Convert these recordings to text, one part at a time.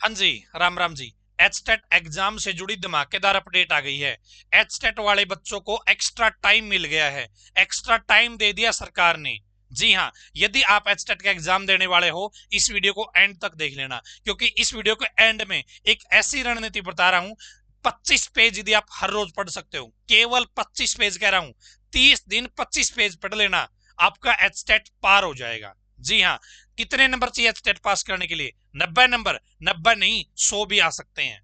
हाँ जी, Ram Ram ji. HTET exam से जुड़ी धमाकेदार अपडेट आ गई है। एचटेट वाले बच्चों को एक्स्ट्रा टाइम मिल गया है। एक्स्ट्रा टाइम दे दिया सरकार ने। जी हाँ, यदि आप एचटेट का एग्जाम देने वाले हो, इस वीडियो को एंड तक देख लेना, क्योंकि इस वीडियो के एंड में एक ऐसी रणनीति बता रहा हूं। 25 पेज यदि आप हर रोज पढ़ सकते हो, केवल 25 पेज कह रहा हूं, 30 दिन 25 पेज पढ़ लेना, आपका एचटेट पार हो जाएगा। जी हाँ, कितने नंबर चाहिए एचटेट पास करने के लिए? 90 नंबर। 90 नहीं, 100 भी आ सकते हैं।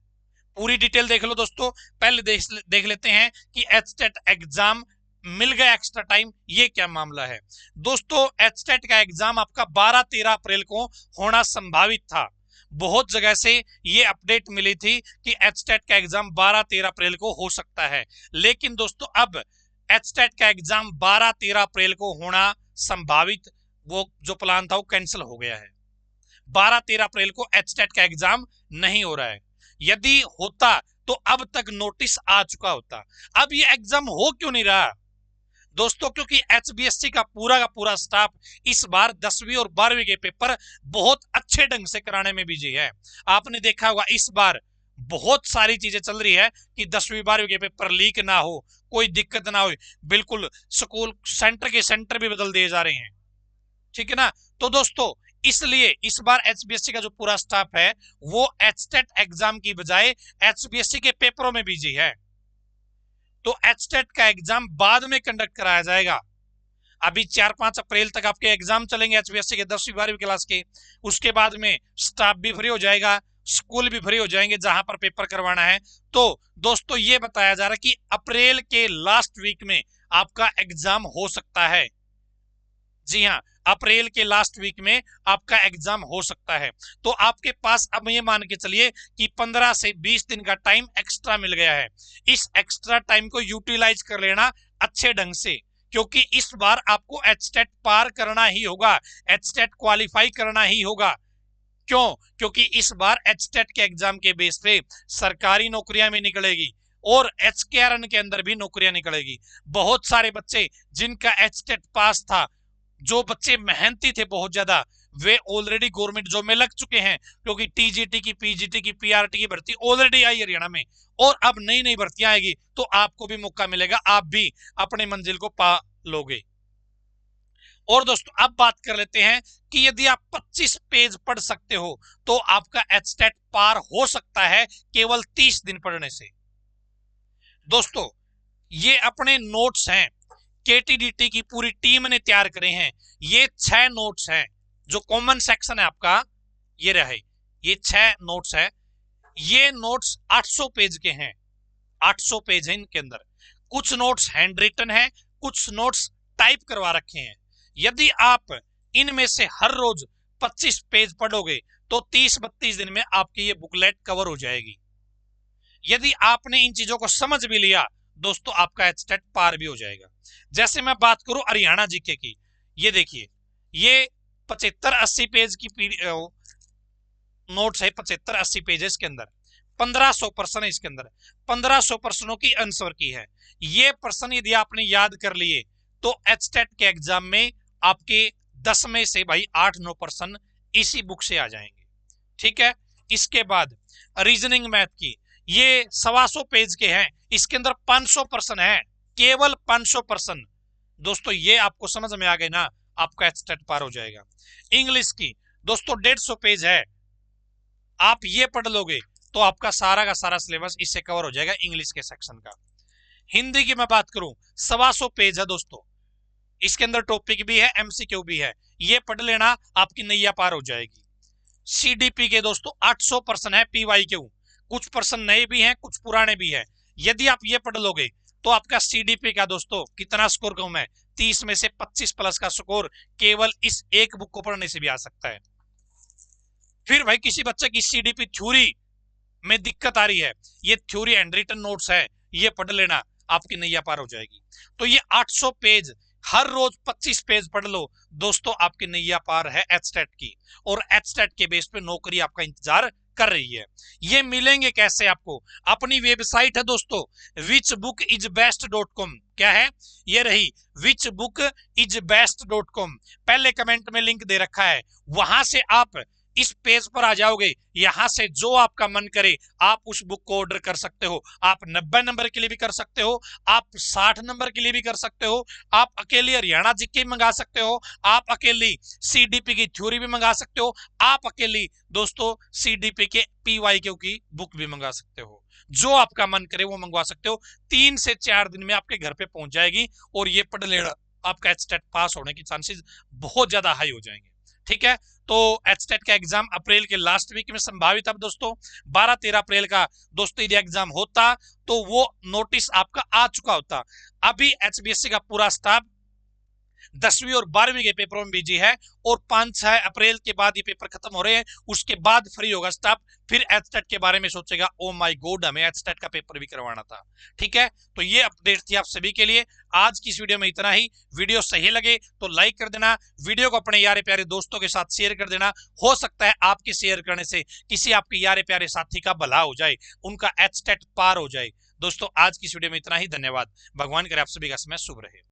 पूरी डिटेल देख लो दोस्तों। पहले देख लेते हैं कि एचटेट एग्जाम मिल गया एक्स्ट्रा टाइम, ये क्या मामला है। दोस्तों, एचटेट का एग्जाम आपका 12-13 अप्रैल को होना संभावित था। बहुत जगह से ये अपडेट मिली थी कि एचटेट का एग्जाम 12-13 अप्रैल को हो सकता है, लेकिन दोस्तों अब एचटेट का एग्जाम 12-13 अप्रैल को होना संभावित, वो जो प्लान था वो कैंसिल हो गया है। 12-13 अप्रैल को एचटेट का एग्जाम नहीं हो रहा है। यदि होता तो अब तक नोटिस आ चुका होता। अब ये एग्जाम हो क्यों नहीं रहा दोस्तों? क्योंकि एचबीएससी का पूरा स्टाफ इस बार 10वीं और 12वीं के पेपर बहुत अच्छे ढंग से कराने में बिजी है। आपने देखा होगा इस बार बहुत सारी चीजें चल रही है कि 10वीं 12वीं के पेपर लीक ना हो, कोई दिक्कत ना हो। बिल्कुल स्कूल सेंटर के सेंटर भी बदल दिए जा रहे हैं, ठीक है ना। तो दोस्तों, इसलिए इस बार एचबीएससी का जो पूरा स्टाफ है वो एचटेट एग्जाम की बजाय एचबीएससी के पेपरों में बिजी है। तो एचटेट का एग्जाम बाद में कंडक्ट कराया जाएगा। अभी 4-5 अप्रैल तक आपके एग्जाम चलेंगे एचबीएससी के 10वीं 12वीं क्लास के। उसके बाद में स्टाफ भी फ्री हो जाएगा, स्कूल भी फ्री हो जाएंगे जहां पर पेपर करवाना है। तो दोस्तों, ये बताया जा रहा है कि अप्रैल के लास्ट वीक में आपका एग्जाम हो सकता है। जी हाँ, अप्रैल के लास्ट वीक में आपका एग्जाम हो सकता है। तो आपके पास अब ये मान के चलिए कि 15 से 20 दिन का टाइम एक्स्ट्रा मिल गया है। इस एक्स्ट्रा टाइम को यूटिलाइज कर लेना अच्छे ढंग से, क्योंकि इस बार आपको एचटेट पार करना ही होगा, एचटेट क्वालिफाई करना ही होगा। क्यों? क्योंकि इस बार एचटेट के एग्जाम के बेस पे सरकारी नौकरियां भी निकलेगी और एचकेआरएन के अंदर भी नौकरियां निकलेगी। बहुत सारे बच्चे जिनका एचटेट पास था, जो बच्चे मेहनती थे बहुत ज्यादा, वे ऑलरेडी गवर्नमेंट जॉब में लग चुके हैं, क्योंकि टीजीटी की, पीजीटी की, पीआरटी की भर्ती ऑलरेडी आई हरियाणा में, और अब नई नई भर्तियां आएगी तो आपको भी मौका मिलेगा, आप भी अपने मंजिल को पा लोगे। और दोस्तों, अब बात कर लेते हैं कि यदि आप 25 पेज पढ़ सकते हो तो आपका एचटेट पार हो सकता है केवल 30 दिन पढ़ने से। दोस्तों, ये अपने नोट्स हैं, केटीडीटी की पूरी टीम ने तैयार करे हैं। ये 6 नोट्स हैं, जो कॉमन सेक्शन है आपका, ये रहे, ये 6 नोट्स है। ये नोट्स 800 पेज के हैं, 800 पेज है इनके अंदर। कुछ नोट्स हैंड रिटन है, कुछ नोट्स टाइप करवा रखे हैं। यदि आप इनमें से हर रोज 25 पेज पढ़ोगे तो 30-32 दिन में आपकी ये बुकलेट कवर हो जाएगी। यदि आपने इन चीजों को समझ भी लिया दोस्तों, आपका एचटेट पार भी हो जाएगा। जैसे मैं बात करूं हरियाणा जीके की, ये देखिए, ये 75-80 पेज की नोट्स है, 75-80 पेजेस के अंदर 1500 प्रश्न है इसके अंदर। 1500 प्रश्नों की आंसर की है। ये प्रश्न यदि आपने याद कर लिए तो एचटेट के एग्जाम में आपके 10 में से भाई 8-9 प्रश्न इसी बुक से आ जाएंगे, ठीक है। इसके बाद रीजनिंग मैथ की, ये 125 पेज के हैं, इसके अंदर 500 प्रश्न है, केवल 500 प्रश्न। दोस्तों, ये आपको समझ में आ गए ना, आपका एचटेट पार हो जाएगा। इंग्लिश की दोस्तों 150 पेज है, आप ये पढ़ लोगे तो आपका सारा का सारा सिलेबस इससे कवर हो जाएगा, इंग्लिश के सेक्शन का। हिंदी की मैं बात करूं, 125 पेज है दोस्तों, इसके अंदर टॉपिक भी है, एमसीक्यू भी है, ये पढ़ लेना, आपकी नैया पार हो जाएगी। सीडीपी के दोस्तों 800 प्रश्न है, पीवाईक्यू, कुछ प्रश्न नए भी हैं, कुछ पुराने भी हैं। यदि आप ये पढ़ लोगे तो आपका सीडीपी का दोस्तों कितना स्कोर कहूं मैं, 30 में से 25 प्लस का स्कोर केवल इस एक बुक को पढ़ने से भी आ सकता है। फिर भाई किसी बच्चे की सीडीपी थ्योरी में दिक्कत आ रही है, ये थ्योरी एंड रिटन नोट्स है, ये पढ़ लेना, आपकी नैया पार हो जाएगी। तो ये 800 पेज हर रोज 25 पेज पढ़ लो दोस्तों, आपकी नैया पार है एचटेट की, और एचटेट के बेस पे नौकरी आपका इंतजार कर रही है। ये मिलेंगे कैसे आपको? अपनी वेबसाइट है दोस्तों, whichbookisbest.com। क्या है? ये रही whichbookisbest.com, पहले कमेंट में लिंक दे रखा है, वहां से आप इस पेज पर आ जाओगे, यहां से जो आपका मन करे आप उस बुक को ऑर्डर कर सकते हो। आप 90 नंबर के लिए भी कर सकते हो, आप 60 नंबर के लिए भी कर सकते हो, आप अकेली हरियाणा जीके मंगा सकते हो, आप अकेली सीडीपी की थ्योरी भी मंगा सकते हो, आप अकेली दोस्तों सीडीपी के पीवाईक्यू की बुक भी मंगा सकते हो। जो आपका मन करे वो मंगवा सकते हो। 3 से 4 दिन में आपके घर पे पहुंच जाएगी और ये पढ़ लेना आपका एचटेट पास होने की चांसेस बहुत ज्यादा हाई हो जाएंगे। ठीक है, तो एचटेट का एग्जाम अप्रैल के लास्ट वीक में संभावित अब दोस्तों 12-13 अप्रैल का दोस्तों यदि एग्जाम होता तो वो नोटिस आपका आ चुका होता। अभी एचबीएससी का पूरा स्टाफ 10वीं और 12वीं के पेपरों में बिजी है और 5-6 अप्रैल के बाद ये पेपर खत्म हो रहे हैं, उसके बाद फ्री होगा स्टाफ, फिर एचटेट के बारे में सोचेगा ओ माय गॉड हमें एचटेट का पेपर भी करवाना था। ठीक है, तो ये अपडेट थी आप सभी के लिए। आज की इस वीडियो में इतना ही। वीडियो सही लगे तो लाइक कर देना, वीडियो को अपने यारे प्यारे दोस्तों के साथ शेयर कर देना। हो सकता है आपके शेयर करने से किसी आपके यारे प्यारे साथी का भला हो जाए, उनका एचटेट पार हो जाए। दोस्तों आज की इस वीडियो में इतना ही। धन्यवाद। भगवान करे आप सभी का समय शुभ रहे।